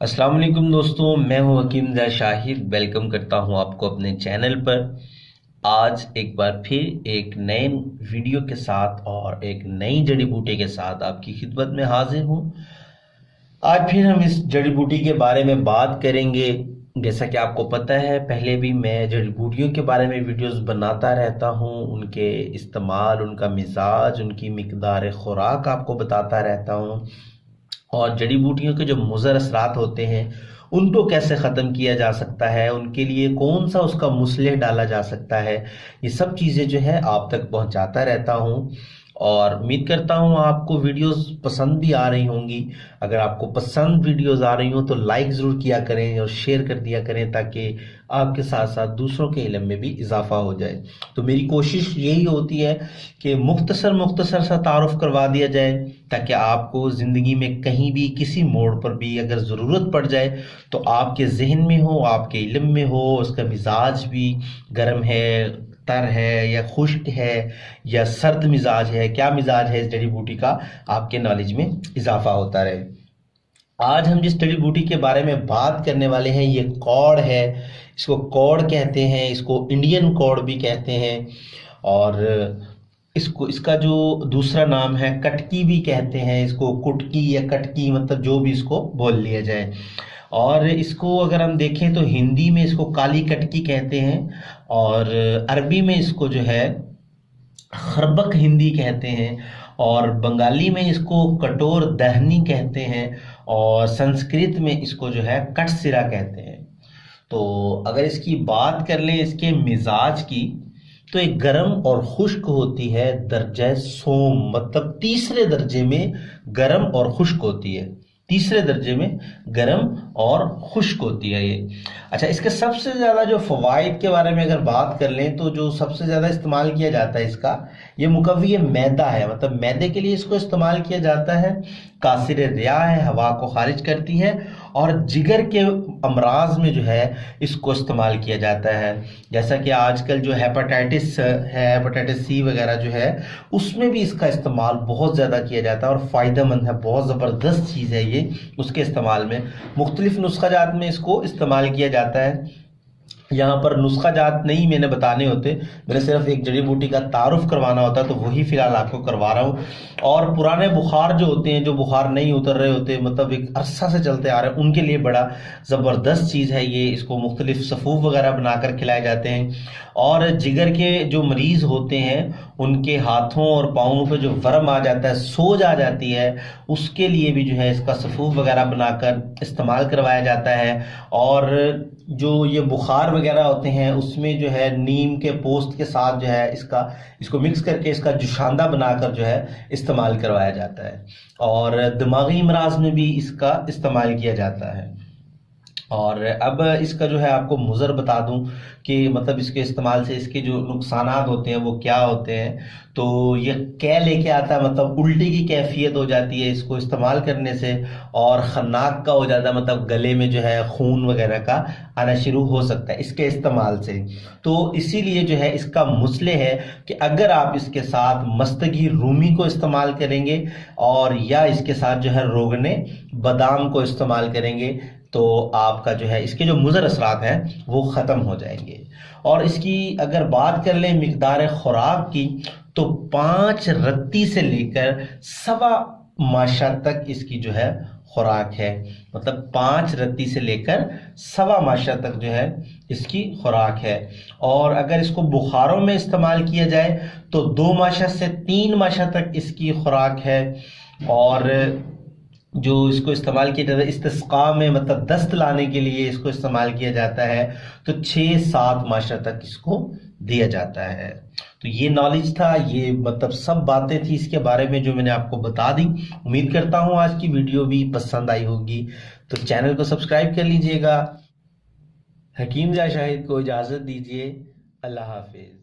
अस्सलाम वालेकुम दोस्तों, मैं हूं हकीम ज़ा शाहिद। वेलकम करता हूं आपको अपने चैनल पर। आज एक बार फिर एक नए वीडियो के साथ और एक नई जड़ी बूटी के साथ आपकी खिदमत में हाजिर हूं। आज फिर हम इस जड़ी बूटी के बारे में बात करेंगे। जैसा कि आपको पता है, पहले भी मैं जड़ी बूटियों के बारे में वीडियोस बनाता रहता हूं, उनके इस्तेमाल, उनका मिजाज, उनकी मिकदार खुराक आपको बताता रहता हूं, और जड़ी बूटियों के जो मुज़र असरात होते हैं उनको कैसे ख़त्म किया जा सकता है, उनके लिए कौन सा उसका मुसलह डाला जा सकता है, ये सब चीज़ें जो है आप तक पहुंचाता रहता हूं। और उम्मीद करता हूं आपको वीडियोस पसंद भी आ रही होंगी। अगर आपको पसंद वीडियोस आ रही हो तो लाइक ज़रूर किया करें और शेयर कर दिया करें, ताकि आपके साथ साथ दूसरों के इल्म में भी इजाफा हो जाए। तो मेरी कोशिश यही होती है कि मुख्तसर सा तारुफ करवा दिया जाए, ताकि आपको ज़िंदगी में कहीं भी किसी मोड़ पर भी अगर ज़रूरत पड़ जाए तो आपके जहन में हो, आपके इल्म में हो, उसका मिजाज भी गर्म है, तर है या खुश्क है या सर्द मिजाज है, क्या मिजाज है इस जड़ी बूटी का, आपके नॉलेज में इजाफा होता रहे। आज हम जिस जड़ी बूटी के बारे में बात करने वाले हैं ये कौड़ है। इसको कौड़ कहते हैं, इसको इंडियन कौड़ भी कहते हैं, और इसका जो दूसरा नाम है कटकी भी कहते हैं। इसको कुटकी या कटकी, मतलब जो भी इसको बोल लिया जाए। और इसको अगर हम देखें तो हिंदी में इसको काली कटकी कहते हैं, और अरबी में इसको जो है खरबक हिंदी कहते हैं, और बंगाली में इसको कटोर दहनी कहते हैं, और संस्कृत में इसको जो है कटसिरा कहते हैं। तो अगर इसकी बात कर लें इसके मिजाज की, तो एक गर्म और खुश्क होती है, दर्जा सोम, मतलब तीसरे दर्जे में गर्म और खुश्क होती है। तीसरे दर्जे में गर्म और खुश्क होती है ये। अच्छा, इसके सबसे ज़्यादा जो फ़वाइद के बारे में अगर बात कर लें तो जो सबसे ज़्यादा इस्तेमाल किया जाता है इसका, ये मुकव्वी मैदा है, मतलब मैदे के लिए इसको इस्तेमाल किया जाता है। कासिर रिया है, हवा को खारिज करती है, और जिगर के अमराज में जो है इसको इस्तेमाल किया जाता है। जैसा कि आजकल जो हेपेटाइटिस है, हेपेटाइटिस सी वगैरह जो है, उसमें भी इसका इस्तेमाल बहुत ज़्यादा किया जाता है और फ़ायदेमंद है, बहुत ज़बरदस्त चीज़ है ये। उसके इस्तेमाल में मुख्तलिफ नुस्खा जात में इसको इस्तेमाल किया जाता है। यहाँ पर नुस्खा जात नहीं मैंने बताने होते, मैंने सिर्फ एक जड़ी बूटी का तारुफ करवाना होता, तो वही फ़िलहाल आपको करवा रहा हूँ। और पुराने बुखार जो होते हैं, जो बुखार नहीं उतर रहे होते, मतलब एक अरसा से चलते आ रहे हैं, उनके लिए बड़ा ज़बरदस्त चीज़ है ये। इसको मुख्तलिफ सफ़ूफ वगैरह बनाकर खिलाए जाते हैं। और जिगर के जो मरीज़ होते हैं उनके हाथों और पाँवों पे जो वर्म आ जाता है, सोज आ जाती है, उसके लिए भी जो है इसका सफ़ूफ वगैरह बनाकर इस्तेमाल करवाया जाता है। और जो ये बुखार वगैरह होते हैं उसमें जो है नीम के पोस्त के साथ जो है इसको मिक्स करके इसका जुशांदा बनाकर जो है इस्तेमाल करवाया जाता है। और दिमागी इमराज में भी इसका इस्तेमाल किया जाता है। और अब इसका जो है आपको मुज़र बता दूं कि मतलब इसके इस्तेमाल से इसके जो नुकसानात होते हैं वो क्या होते हैं। तो ये क्या लेके आता है, मतलब उल्टी की कैफियत हो जाती है इसको इस्तेमाल करने से, और खन्नाक का हो जाता है, मतलब गले में जो है खून वगैरह का आना शुरू हो सकता है इसके इस्तेमाल से। तो इसीलिए जो है इसका मुसले है कि अगर आप इसके साथ मस्तगी रूमी को इस्तेमाल करेंगे, और या इसके साथ जो है रोगने बादाम को इस्तेमाल करेंगे, तो आपका जो है इसके जो मुज़र असरात हैं वो ख़त्म हो जाएंगे। और इसकी अगर बात कर लें मिकदार खुराक की, तो 5 रत्ती से लेकर 1.25 माशा तक इसकी जो है खुराक है। मतलब 5 रत्ती से लेकर 1.25 माशा तक जो है इसकी खुराक है। और अगर इसको बुखारों में इस्तेमाल किया जाए तो 2 माशा से 3 माशा तक इसकी खुराक है। और जो इसको इस्तेमाल किया जाता है इस्तिस्का में, मतलब दस्त लाने के लिए इसको इस्तेमाल किया जाता है, तो 6-7 माशा तक इसको दिया जाता है। तो ये नॉलेज था, ये मतलब सब बातें थी इसके बारे में जो मैंने आपको बता दी। उम्मीद करता हूँ आज की वीडियो भी पसंद आई होगी। तो चैनल को सब्सक्राइब कर लीजिएगा। हकीम ज़ा शाहिद को इजाज़त दीजिए। अल्लाह हाफिज़।